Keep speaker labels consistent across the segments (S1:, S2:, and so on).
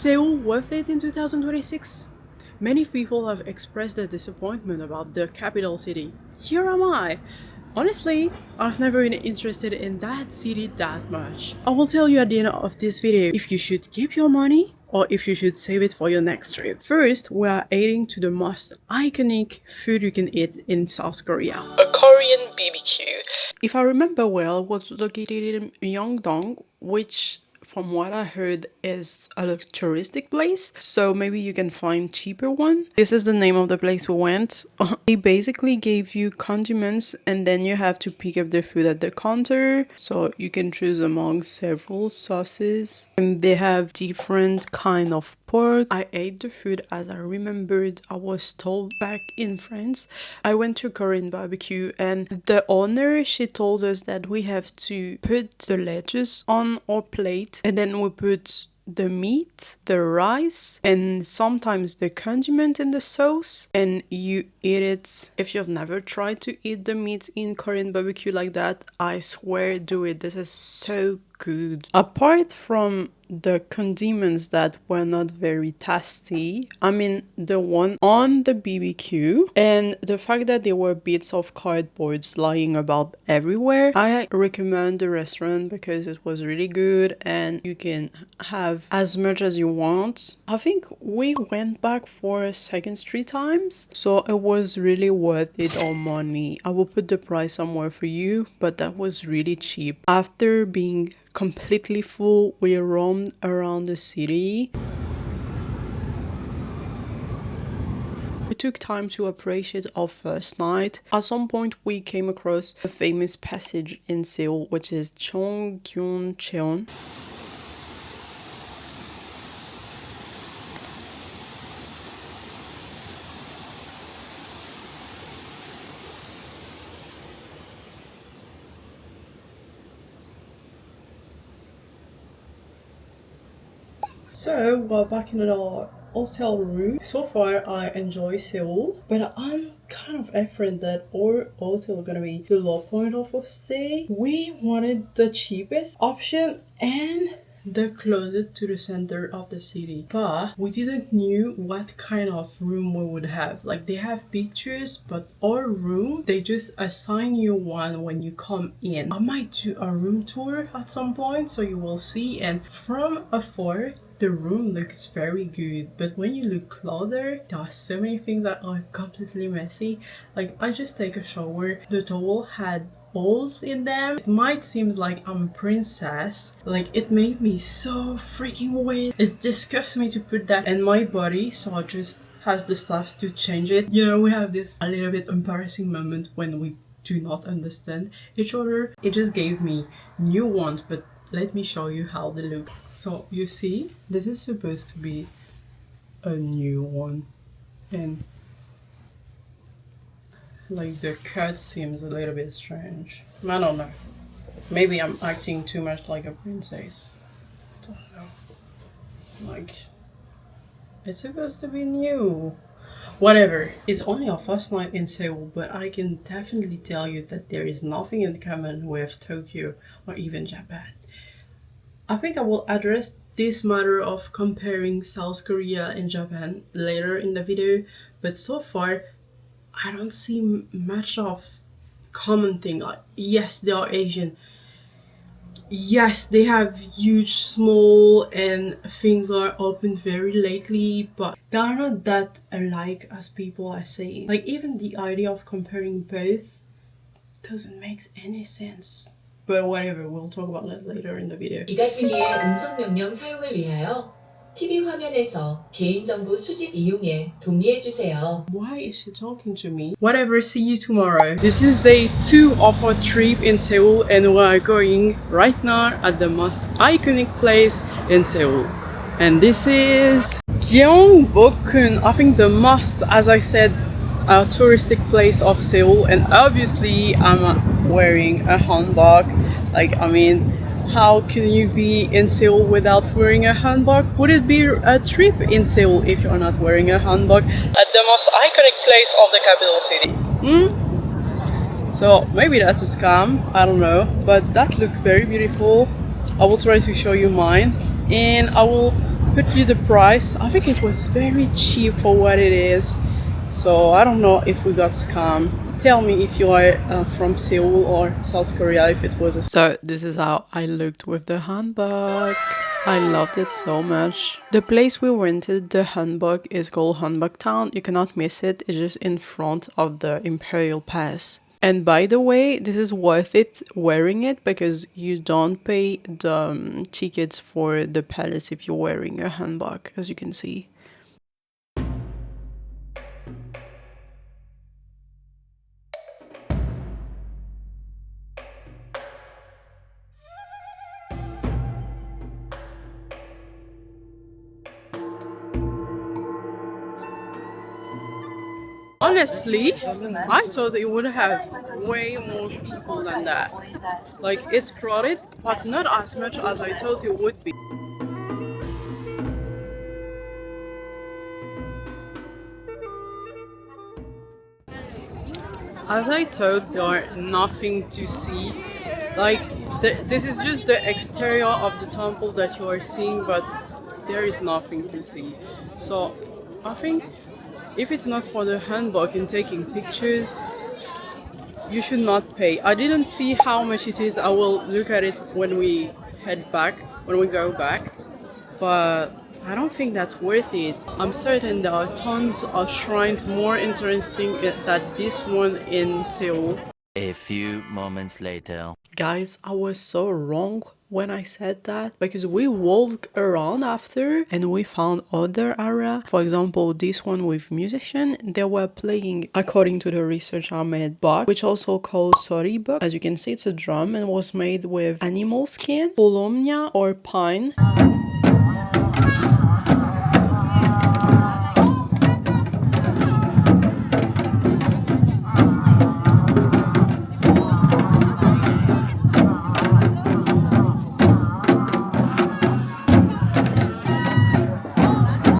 S1: Seoul worth it in 2026? Many people have expressed their disappointment about the capital city. Here am I. Honestly, I've never been interested in that city that much. I will tell you at the end of this video if you should keep your money or if you should save it for your next trip. First, we are heading to the most iconic food you can eat in South Korea. A Korean BBQ. If I remember well, it was located in Myeongdong, which from what I heard is a touristic place, so maybe you can find cheaper one. This is the name of the place we went. They basically gave you condiments and then you have to pick up the food at the counter, so you can choose among several sauces and they have different kind of pork. I ate the food as I remembered I was told back in France. I went to Korean barbecue and the owner, she told us that we have to put the lettuce on our plate and then we put the meat, the rice, and sometimes the condiment in the sauce, and you eat it. If you've never tried to eat the meat in Korean barbecue like that, I swear do it. This is so good. Apart from the condiments that were not very tasty, I mean the one on the BBQ and the fact that there were bits of cardboards lying about everywhere, I recommend the restaurant because it was really good and you can have as much as you want. I think we went back for a second 3 times, so it was really worth it our money. I will put the price somewhere for you, but that was really cheap. After being completely full, we roamed around the city. We took time to appreciate our first night. At some point we came across a famous passage in Seoul, which is Cheonggyecheon. So we're back in our hotel room. So far I enjoy Seoul, but I'm kind of afraid that our hotel is gonna be the low point of our stay. We wanted the cheapest option and the closest to the center of the city, but we didn't knew what kind of room we would have. Like they have pictures, but our room, they just assign you one when you come in. I might do a room tour at some point so you will see, and from afar the room looks very good, but when you look closer, there are so many things that are completely messy. Like I just take a shower, the towel had holes in them. It might seem like I'm a princess, like it made me so freaking wet. It disgusts me to put that in my body, so I just has the staff to change it. You know, we have this a little bit embarrassing moment when we do not understand each other. It just gave me new ones, but let me show you how they look. So you see, this is supposed to be a new one and like the cut seems a little bit strange. I don't know. Maybe I'm acting too much like a princess. I don't know. Like, it's supposed to be new. Whatever. It's only our first night in Seoul, but I can definitely tell you that there is nothing in common with Tokyo or even Japan. I think I will address this matter of comparing South Korea and Japan later in the video, but so far I don't see much of common thing. Like, yes, they are Asian. Yes, they have huge, small, and things are open very lately, but they are not that alike as people are saying. Like, even the idea of comparing both doesn't make any sense. But whatever, we'll talk about that later in the video.
S2: 비가시기의 음성 명령 사용을 위하여 TV 화면에서 개인정보 수집 이용에 동의해 주세요.
S1: Why is she talking to me? Whatever, see you tomorrow. This is day 2 of our trip in Seoul and we are going right now at the most iconic place in Seoul. And this is Gyeongbokgun. I think the most, as I said, a touristic place of Seoul, and obviously I'm wearing a hanbok. Like, I mean, how can you be in Seoul without wearing a hanbok? Would it be a trip in Seoul if you're not wearing a hanbok at the most iconic place of the capital city? So maybe that's a scam, I don't know, but that looked very beautiful. I will try to show you mine and I will put you the price. I think it was very cheap for what it is. So I don't know if we got scammed. Tell me if you are from Seoul or South Korea, if it was a... So this is how I looked with the hanbok. I loved it so much. The place we rented the hanbok is called Hanbok Town. You cannot miss it. It's just in front of the Imperial Pass. And by the way, this is worth it wearing it because you don't pay the tickets for the palace if you're wearing a hanbok, as you can see. Honestly, I thought it would have way more people than that. Like, it's crowded, but not as much as I thought it would be. As I thought, there are nothing to see. Like, this is just the exterior of the temple that you are seeing, but there is nothing to see. So, I think if it's not for the hanbok and taking pictures, you should not pay. I didn't see how much it is. I will look at it when we head back, when we go back. But I don't think that's worth it. I'm certain there are tons of shrines more interesting than this one in Seoul.
S3: A few moments later.
S1: Guys, I was so wrong when I said that because we walked around after and we found other area. For example, this one with musician, they were playing, according to the research I made, bok, which also called soribok. As you can see, it's a drum and was made with animal skin, polomnia or pine.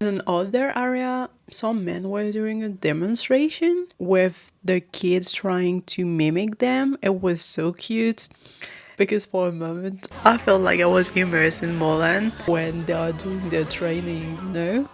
S1: In another area, some men were doing a demonstration with the kids trying to mimic them. It was so cute because for a moment I felt like I was immersed in Mulan when they are doing their training, you know?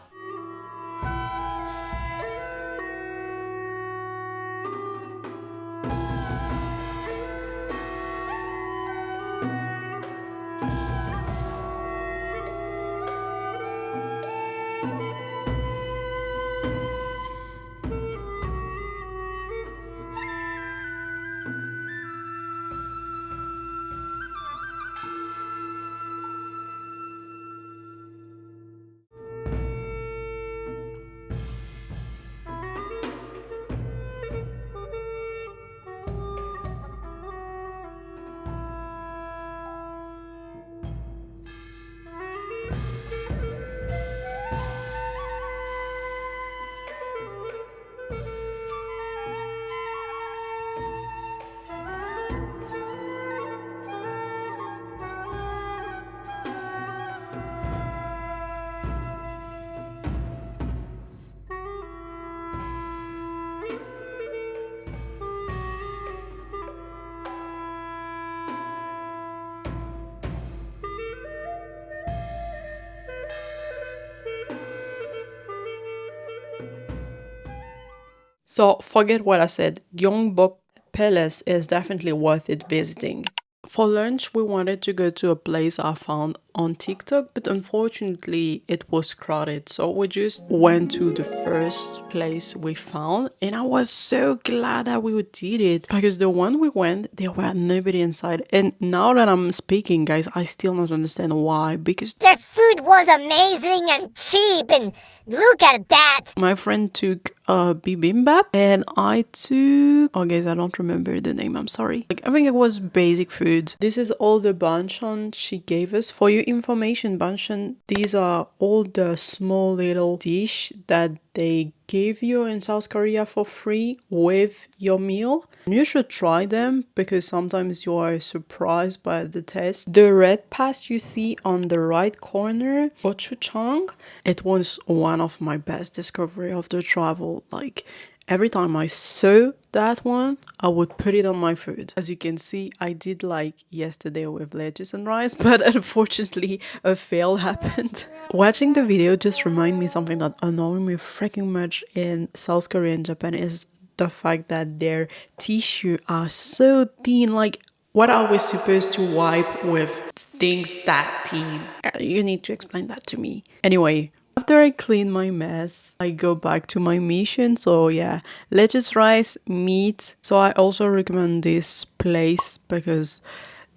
S1: So forget what I said. Gyeongbok Palace is definitely worth it visiting. For lunch, we wanted to go to a place I found on TikTok, but unfortunately it was crowded. So we just went to the first place we found, and I was so glad that we did it because the one we went, there were nobody inside. And now that I'm speaking, guys, I still don't understand why, because
S4: their food was amazing and cheap, and look at that.
S1: My friend took a bibimbap and I took, oh guys, I don't remember the name, I'm sorry. Like, I think it was basic food. This is all the banchan she gave us. For your information, banchan, these are all the small little dish that they give you in South Korea for free with your meal. You should try them because sometimes you are surprised by the taste. The red pass you see on the right corner, gochujang, it was one of my best discovery of the travel. Like, every time I saw that one, I would put it on my food. As you can see, I did like yesterday with lettuce and rice, but unfortunately a fail happened. Watching the video just reminded me something that annoyed me freaking much in South Korea and Japan is the fact that their tissue are so thin. Like, what are we supposed to wipe with things that thin? You need to explain that to me. Anyway, after I clean my mess, I go back to my mission. So yeah, lettuce, rice, meat. So I also recommend this place because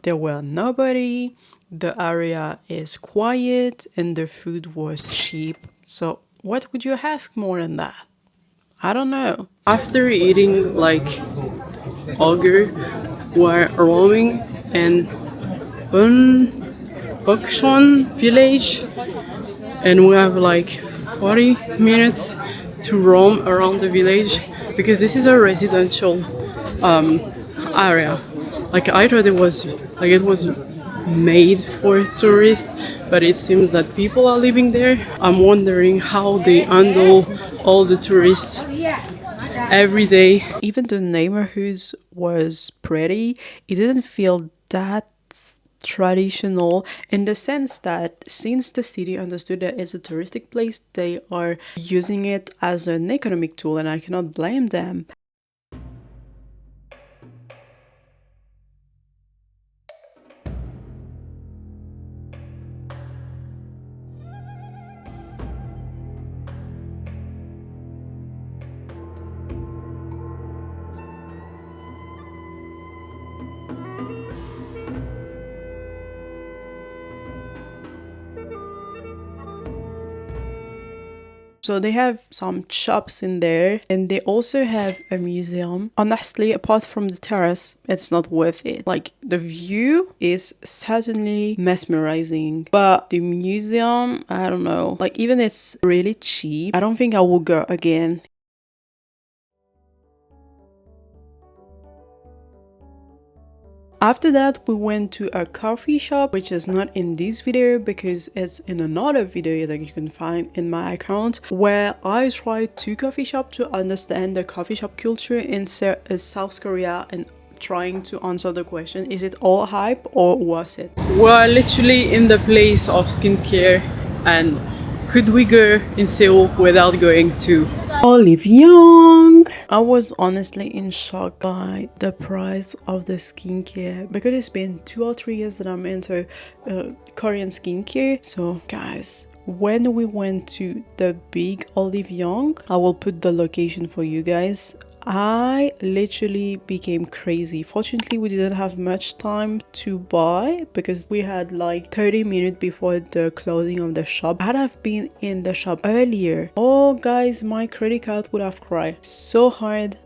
S1: there were nobody, the area is quiet, and the food was cheap. So what would you ask more than that? I don't know. After eating like ogre, we're roaming in Bucheok village, and we have like 40 minutes to roam around the village because this is a residential area. Like, I thought it was made for tourists, but it seems that people are living there. I'm wondering how they handle all the tourists every day. Even the neighborhoods was pretty. It didn't feel that traditional in the sense that since the city understood that it's a touristic place, they are using it as an economic tool, and I cannot blame them. So they have some shops in there, and they also have a museum. Honestly, apart from the terrace, it's not worth it. Like, the view is certainly mesmerizing, but the museum, I don't know. Like, even it's really cheap, I don't think I will go again. After that, we went to a coffee shop, which is not in this video because it's in another video that you can find in my account, where I tried 2 coffee shops to understand the coffee shop culture in South Korea and trying to answer the question, is it all hype or was it? We're literally in the place of skincare, and could we go in Seoul without going to Oliveyong? I was honestly in shock by the price of the skincare because it's been 2 or 3 years that I'm into Korean skincare. So guys, when we went to the big Oliveyong, I will put the location for you guys, I literally became crazy. Fortunately, we didn't have much time to buy because we had like 30 minutes before the closing of the shop. Had I been in the shop earlier, oh guys, my credit card would have cried so hard.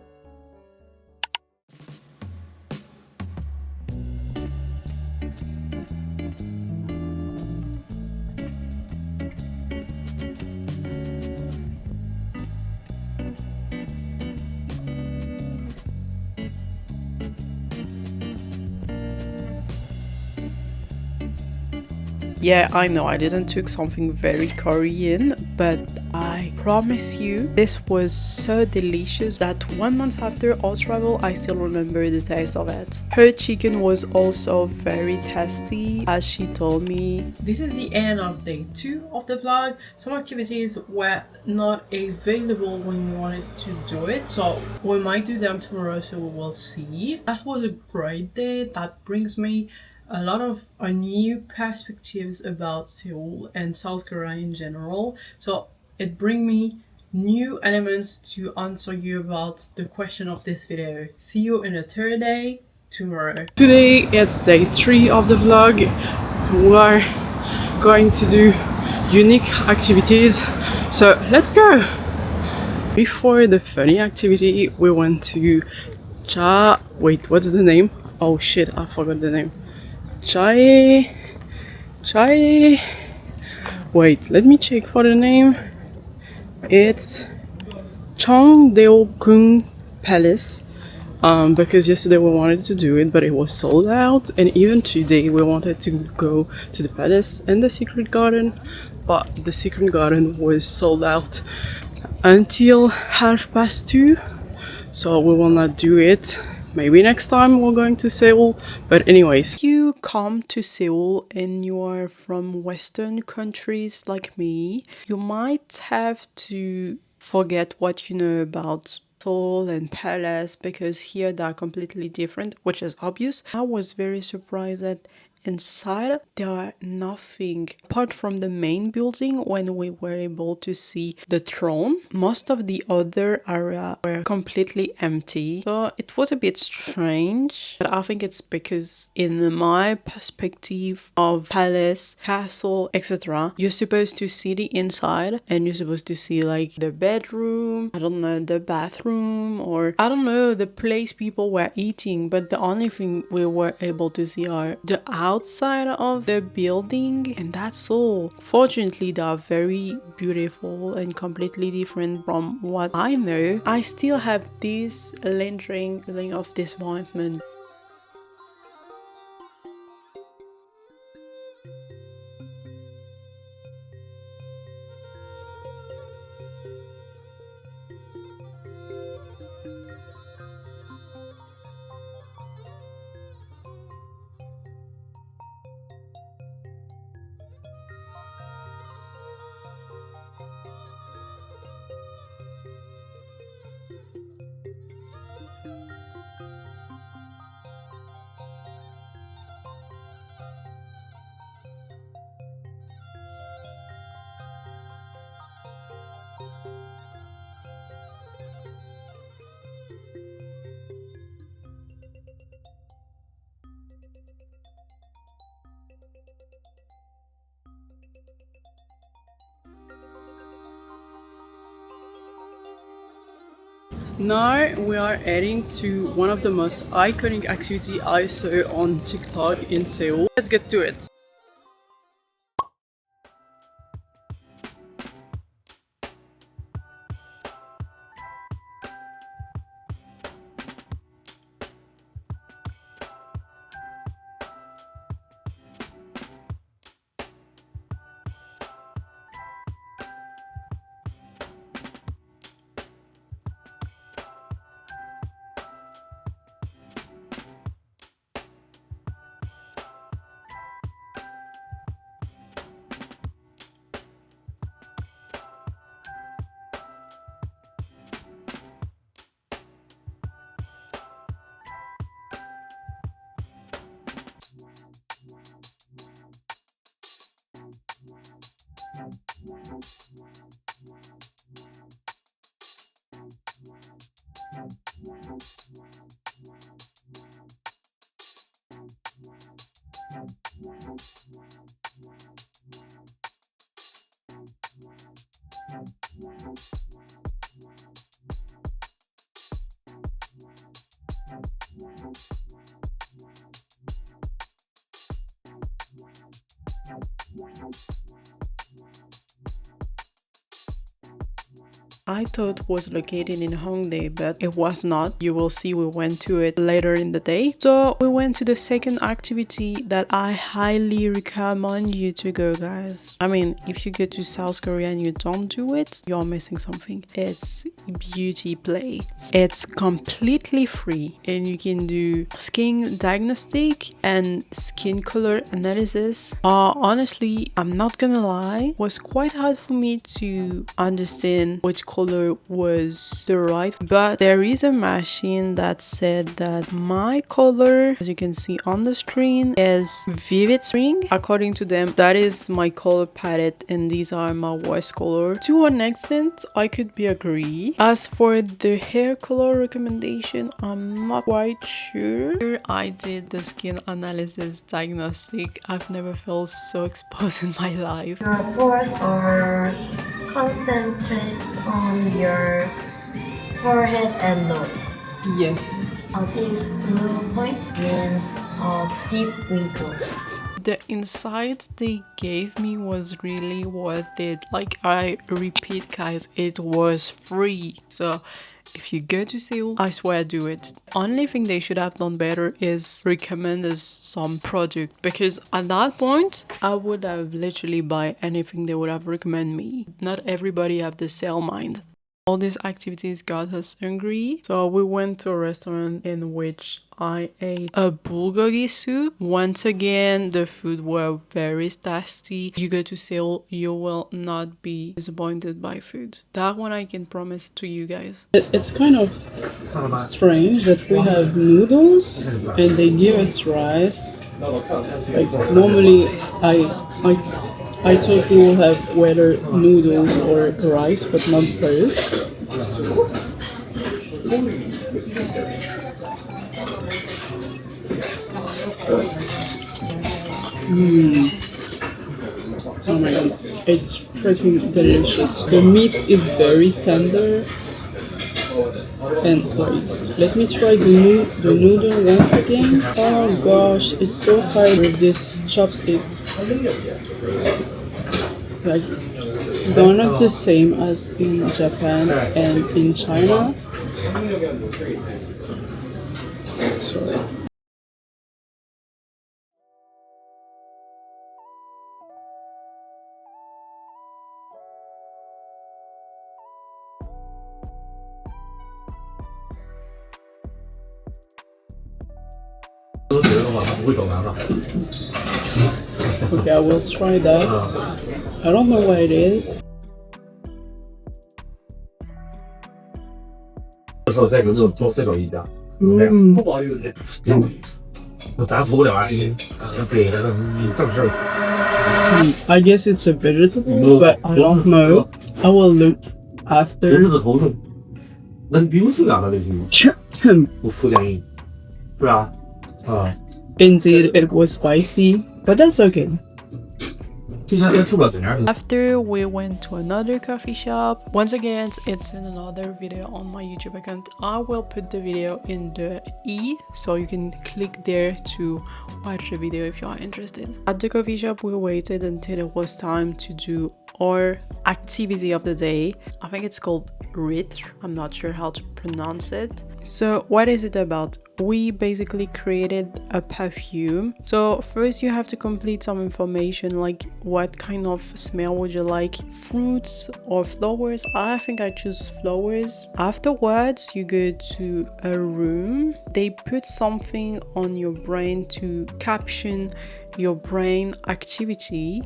S1: Yeah, I know I didn't took something very Korean, but I promise you this was so delicious that 1 month after our travel, I still remember the taste of it. Her chicken was also very tasty, as she told me. This is the end of day 2 of the vlog. Some activities were not available when we wanted to do it, so we might do them tomorrow, so we will see. That was a great day. That brings me a lot of new perspectives about Seoul and South Korea in general. So it brings me new elements to answer you about the question of this video. See you in a third day tomorrow. Today it's day 3 of the vlog. We are going to do unique activities, so let's go. Before the funny activity, we went to wait, what's the name? Oh shit, I forgot the name. Wait, let me check for the name. It's Cheonggyecheon Palace. Because yesterday we wanted to do it, but it was sold out, and even today we wanted to go to the palace and the secret garden, but the secret garden was sold out until 2:30. so we will not do it. Maybe next time we're going to Seoul. But anyways, if you come to Seoul and you are from Western countries like me, you might have to forget what you know about Seoul and Palace, because here they are completely different, which is obvious. I was very surprised that inside there are nothing apart from the main building. When we were able to see the throne, most of the other area were completely empty, so it was a bit strange. But I think it's because in my perspective of palace, castle, etc., you're supposed to see the inside and you're supposed to see like the bedroom, I don't know, the bathroom, or I don't know, the place people were eating. But the only thing we were able to see are the outside of the building, and that's all. Fortunately, they are very beautiful and completely different from what I know. I still have this lingering feeling of disappointment. Now we are heading to one of the most iconic activities I saw on TikTok in Seoul. Let's get to it. I thought was located in Hongdae, but it was not. You will see we went to it later in the day. So we went to the second activity that I highly recommend you to go, guys. I mean, if you go to South Korea and you don't do it, you're missing something. It's beauty play. It's completely free and you can do skin diagnostic and skin color analysis. Honestly, I'm not gonna lie, it was quite hard for me to understand which color was the right, but there is a machine that said that my color, as you can see on the screen, is vivid spring. According to them, that is my color palette and these are my worst color. To an extent, I could be agree. As for the hair color recommendation, I'm not quite sure. Here I did the skin analysis diagnostic. I've never felt so exposed in my life.
S5: Your pores are concentrated on your forehead and nose.
S1: Yes.
S5: This blue point means deep wrinkles.
S1: The insight they gave me was really worth it. Like, I repeat, guys, it was free. So if you go to Seoul, I swear do it. Only thing they should have done better is recommend us some product, because at that point I would have literally buy anything they would have recommend me. Not everybody have the sale mind. All these activities got us hungry, so we went to a restaurant in which I ate a bulgogi soup. Once again, the food were very tasty. You go to Seoul, you will not be disappointed by food. That one I can promise to you guys. It's kind of strange that we have noodles and they give us rice. Like normally I thought we will have whether noodles or rice, but not both. Oh my god, it's freaking delicious. The meat is very tender. And wait, let me try the noodle once again. Oh gosh, it's so hard with this chopstick. Like, they're not the same as in Japan and in China. Sorry. Okay, I will try that. I don't know what it is.
S6: 这时候再给这种做这种一样，不保佑的，那咱服不了啊！你给那个你正事。
S1: I guess it's a vegetable, but I don't know. I will look
S6: 人
S1: after.
S6: 这个头痛，那你不用性感的那些，我不建议，对啊，啊，
S1: Indeed, it was spicy, but that's okay.
S6: 这家店住不了几年。
S1: After we went to another coffee shop. Once again, it's in another video on my YouTube account. I will put the video in the so you can click there to watch the video if you are interested. At the coffee shop, we waited until it was time to do our activity of the day. I think it's called Rettre. I'm not sure how to pronounce it. So what is it about? We basically created a perfume. So first you have to complete some information like what kind of smell would you like, fruits or flowers. I think I choose flowers. Afterwards you go to a room. They put something on your brain to caption your brain activity,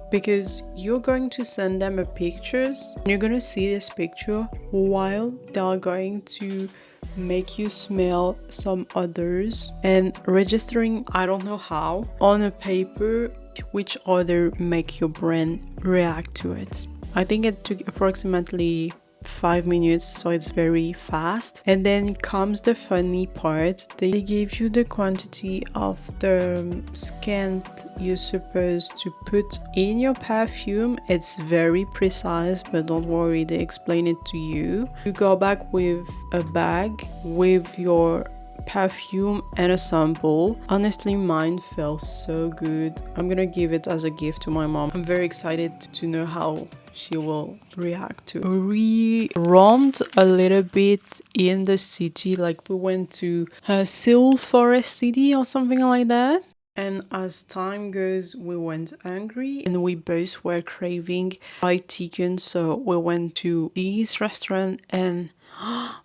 S1: because you're going to send them a pictures and you're gonna see this picture while they are going to make you smell some others and registering, I don't know how, on a paper which other make your brain react to it. I think it took approximately 5 minutes, so it's very fast. And then comes the funny part. They give you the quantity of the scent you're supposed to put in your perfume. It's very precise, but don't worry, they explain it to you. You go back with a bag with your perfume and a sample. Honestly, mine felt so good. I'm gonna give it as a gift to my mom. I'm very excited to know how she will react to. We roamed a little bit in the city, like we went to Seoul Forest City or something like that. And as time goes, we went hungry and we both were craving fried chicken, so we went to this restaurant. And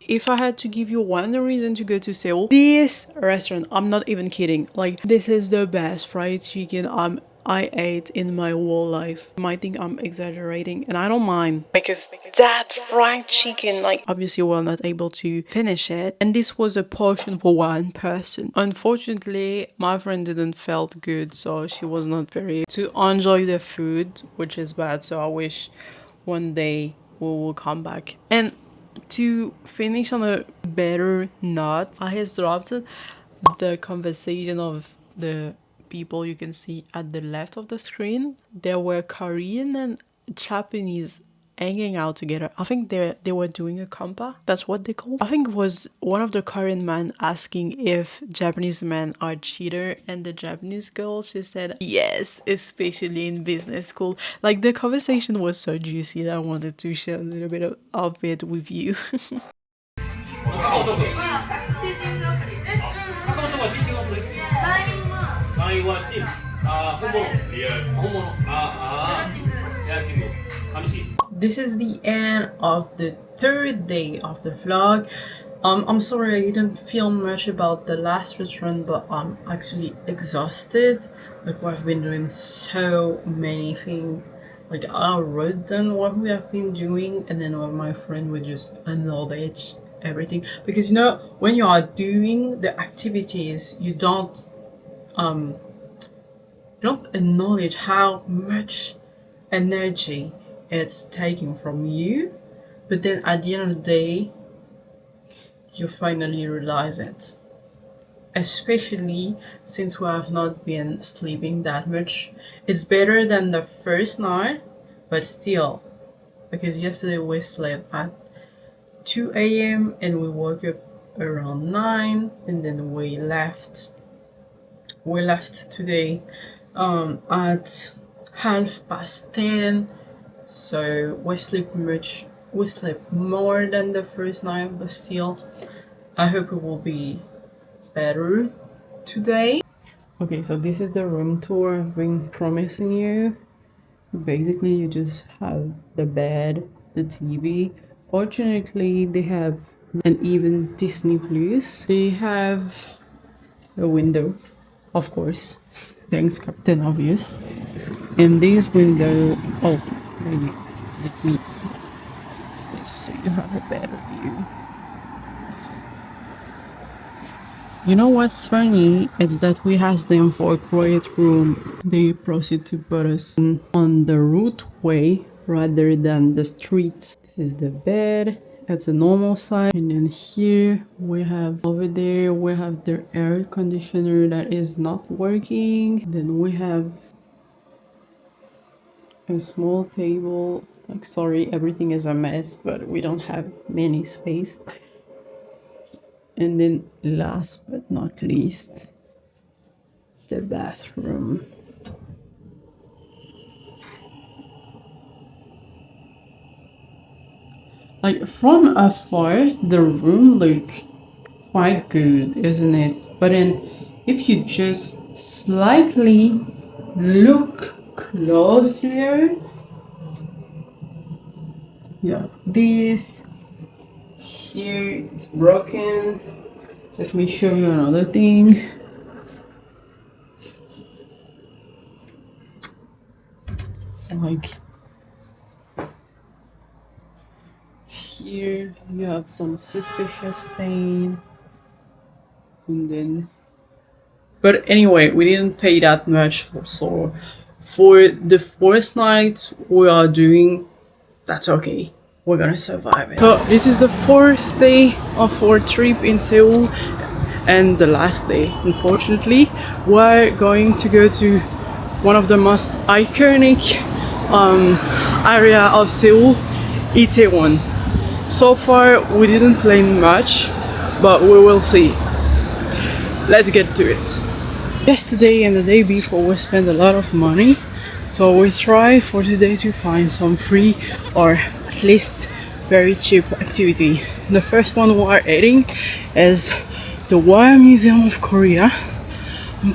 S1: if I had to give you one reason to go to Seoul, this restaurant, I'm not even kidding, like this is the best fried chicken I ate in my whole life. You might think I'm exaggerating, and I don't mind, because that fried chicken, like obviously we're not able to finish it, and this was a portion for one person. Unfortunately, my friend didn't felt good, so she was not very to enjoy the food, which is bad. So I wish one day we will come back. And to finish on a better note, I has dropped the conversation of the people you can see at the left of the screen. There were Korean and Japanese hanging out together. I think they were doing a compa. That's what they call. I think it was one of the Korean men asking if Japanese men are cheater, and the Japanese girl, she said yes, especially in business school. Like the conversation was so juicy that I wanted to share a little bit of it with you. this is the end of the third day of the vlog. I'm sorry I didn't film much about the last restaurant, but I'm actually exhausted. Like, we've been doing so many things. Like, I wrote down what we have been doing, and then my friend would just acknowledge everything. Because you know, when you are doing the activities, you don't acknowledge how much energy it's taking from you. But then at the end of the day, you finally realize it. Especially since we have not been sleeping that much. It's better than the first night, but still, because yesterday we slept at 2 a.m. and we woke up around 9, and then we left today at 10:30. So we sleep more than the first night, but still, I hope it will be better today. Okay, so this is the room tour I've been promising you. Basically, you just have the bed, the TV. Fortunately, they have an even Disney Plus. They have a window, of course. Thanks, Captain Obvious. And this window, oh, maybe let me, so you have a better view. You know what's funny? It's that we asked them for a quiet room. They proceed to put us on the roadway rather than the street. This is the bed. It's a normal size. And then here we have, over there, we have their air conditioner that is not working. Then we have a small table. Like, sorry, everything is a mess, but we don't have many space. And then last but not least, the bathroom. Like, from afar, the room looks quite good, isn't it? But then if you just slightly look closer, yeah, this here it's broken. Let me show you another thing. Like, here you have some suspicious stain, and then, but anyway, we didn't pay that much so for the first night we are doing, that's okay. We're gonna survive it. So this is the fourth day of our trip in Seoul and the last day. Unfortunately, we're going to go to one of the most iconic area of Seoul, Itaewon. So far we didn't plan much, but we will see. Let's get to it. Yesterday and the day before we spent a lot of money, so we tried for today to find some free or at least very cheap activity. The first one we are eating is the Museum of Korea.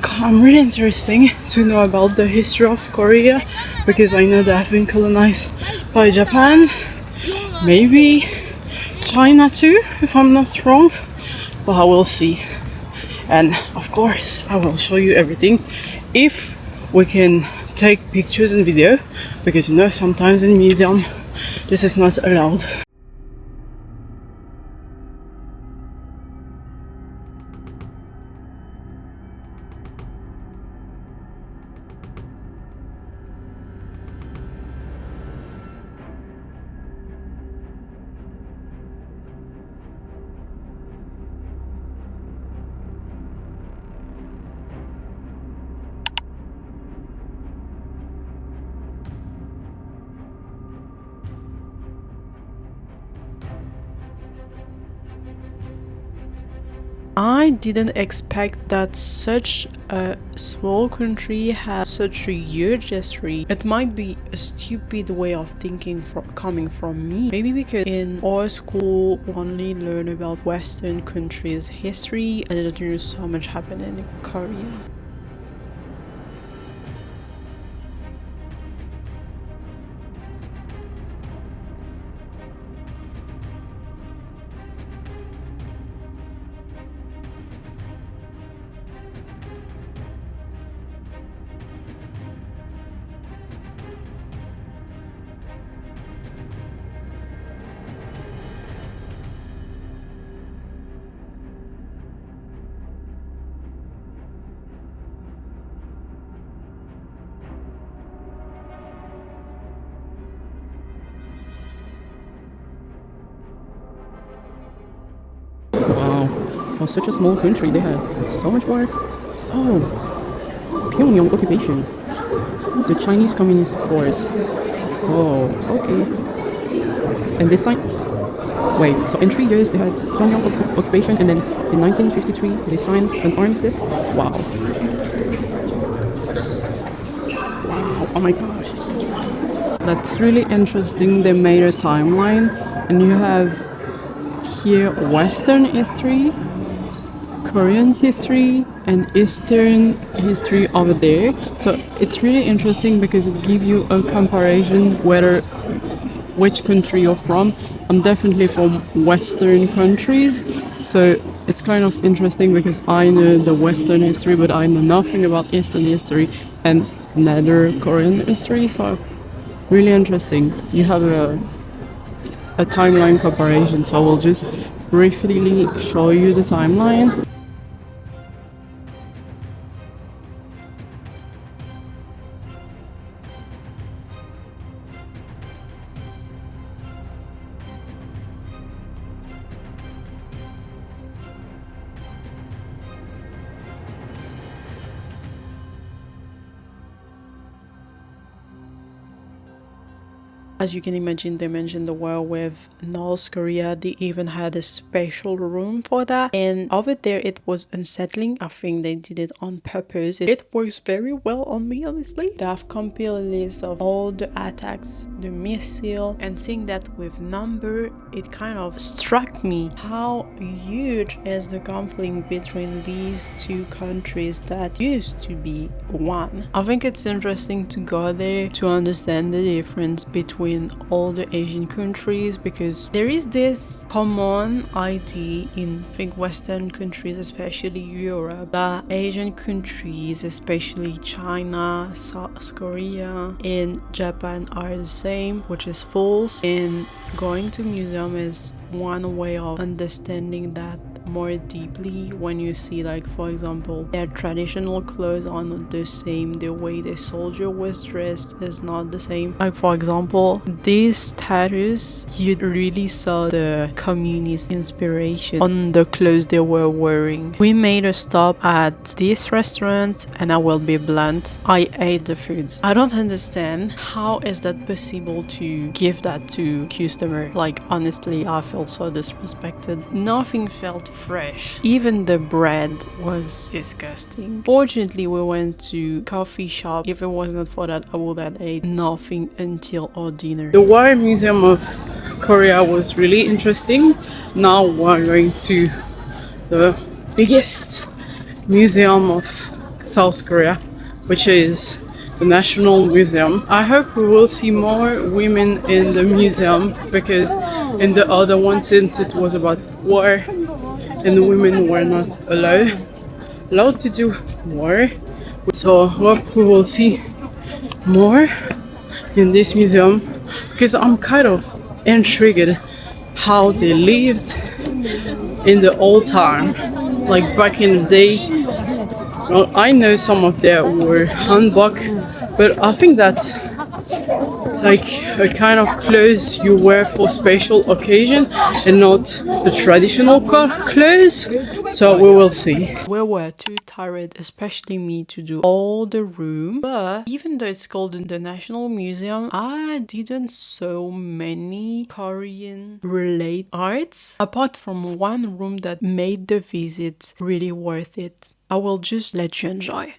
S1: I'm really interested to know about the history of Korea, because I know they have been colonized by Japan, maybe China too, if I'm not wrong, but I will see. And of course I will show you everything if we can take pictures and video, because you know sometimes in museum this is not allowed. I didn't expect that such a small country has such a huge history. It might be a stupid way of thinking coming from me. Maybe because in our school we only learn about Western countries' history and I didn't know so much happened in Korea. for such a small country, they had so much war. Oh, Pyongyang occupation. The Chinese Communist Force. Oh, okay. And this time, wait, so in 3 years they had Pyongyang occupation, and then in 1953 they signed an armistice? Wow. Wow, oh my gosh. That's really interesting. They made a timeline, and you have here Western history, Korean history, and Eastern history over there. So it's really interesting because it gives you a comparison which country you're from. I'm definitely from Western countries, so it's kind of interesting because I know the Western history, but I know nothing about Eastern history and neither Korean history. So really interesting. You have a timeline comparison, so I will just briefly show you the timeline. As you can imagine, they mentioned the war with North Korea. They even had a special room for that. And over there, it was unsettling. I think they did it on purpose. It works very well on me, honestly. They have compiled a list of all the attacks, the missile, and seeing that with number, it kind of struck me how huge is the conflict between these two countries that used to be one. I think it's interesting to go there to understand the difference between all the Asian countries, because there is this common idea in Western countries, especially Europe, that Asian countries, especially China, South Korea, and Japan are the same, which is false. And going to museum is one way of understanding that more deeply. When you see, like, for example, their traditional clothes are not the same, the way the soldier was dressed is not the same. Like, for example, this tattoos, you really saw the communist inspiration on the clothes they were wearing. We made a stop at this restaurant, and I will be blunt, I ate the food. I don't understand how is that possible to give that to customer. Like, honestly, I felt so disrespected. Nothing felt fresh. Even the bread was disgusting. Fortunately, we went to coffee shop. If it was not for that, I would have ate nothing until our dinner. The War Museum of Korea was really interesting. Now we're going to the biggest museum of South Korea, which is the National Museum. I hope we will see more women in the museum, because in the other one, since it was about war and the women were not allowed to do war, so I hope we will see more in this museum, because I'm kind of intrigued how they lived in the old time, like back in the day. Well, I know some of them were hanbok, but I think that's like a kind of clothes you wear for special occasion and not the traditional clothes. So we will see. We were too tired, especially me, to do all the room, but even though it's called the National Museum, I didn't so many Korean related arts, apart from one room that made the visit really worth it. I will just let you enjoy.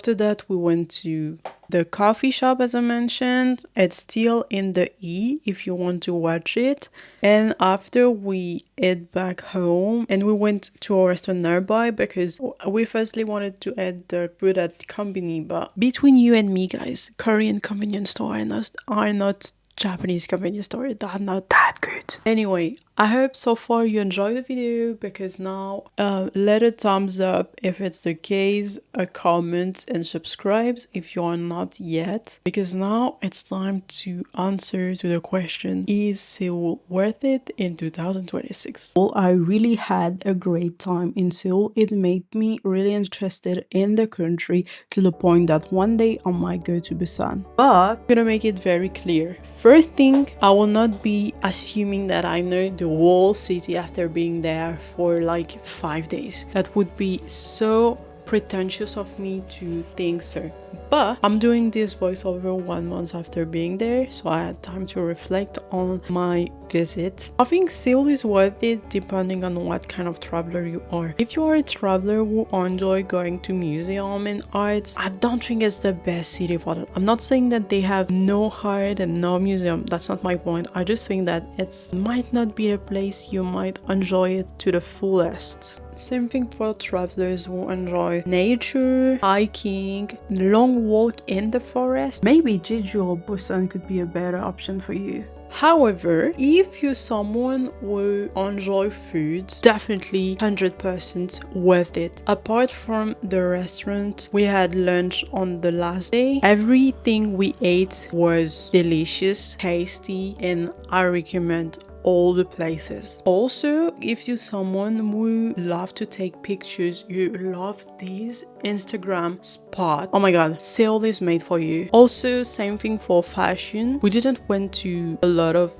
S1: After that, we went to the coffee shop, as I mentioned. It's still in the E if you want to watch it. And after we head back home and we went to a restaurant nearby because we firstly wanted to eat the food at the company. But between you and me, guys, Korean convenience stores are not Japanese convenience store. They're not that good. Anyway, I hope so far you enjoyed the video, because now let a thumbs up if it's the case, a comment, and subscribes if you are not yet, because now it's time to answer to the question, is Seoul worth it in 2026? Well, I really had a great time in Seoul. It made me really interested in the country to the point that one day I might go to Busan. But I'm gonna make it very clear. First thing, I will not be assuming that I know the whole city after being there for like 5 days. That would be so pretentious of me to think so. But I'm doing this voiceover 1 month after being there, so I had time to reflect on my visit. I think Seoul is worth it depending on what kind of traveler you are. If you are a traveler who enjoy going to museum and arts, I don't think it's the best city for that. I'm not saying that they have no art and no museum. That's not my point. I just think that it might not be a place you might enjoy it to the fullest. Same thing for travelers who enjoy nature, hiking, long walk in the forest. Maybe Jeju or Busan could be a better option for you. However, if you're someone who enjoy food, definitely 100% worth it. Apart from the restaurant, we had lunch on the last day. Everything we ate was delicious, tasty, and I recommend all the places. Also, if you're someone who love to take pictures, you love these Instagram spot, oh my god, Seoul is made for you. Also, same thing for fashion. We didn't went to a lot of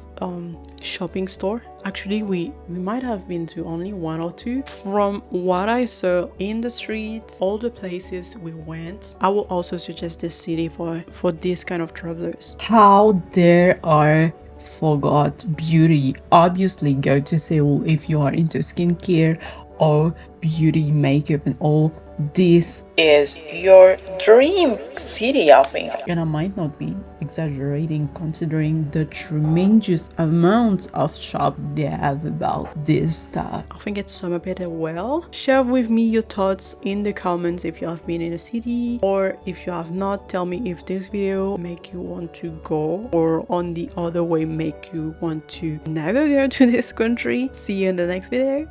S1: shopping store. Actually, we might have been to only 1 or 2. From what I saw in the streets, all the places we went, I will also suggest this city for this kind of travelers.
S7: How there are forgot beauty. Obviously go to Seoul if you are into skincare or beauty, makeup and all. This is your dream city, I think. And I might not be exaggerating considering the tremendous amounts of shop they have about this stuff.
S1: I think it sums up it well. Share with me your thoughts in the comments if you have been in a city, or if you have not, tell me if this video make you want to go, or on the other way make you want to never go to this country. See you in the next video.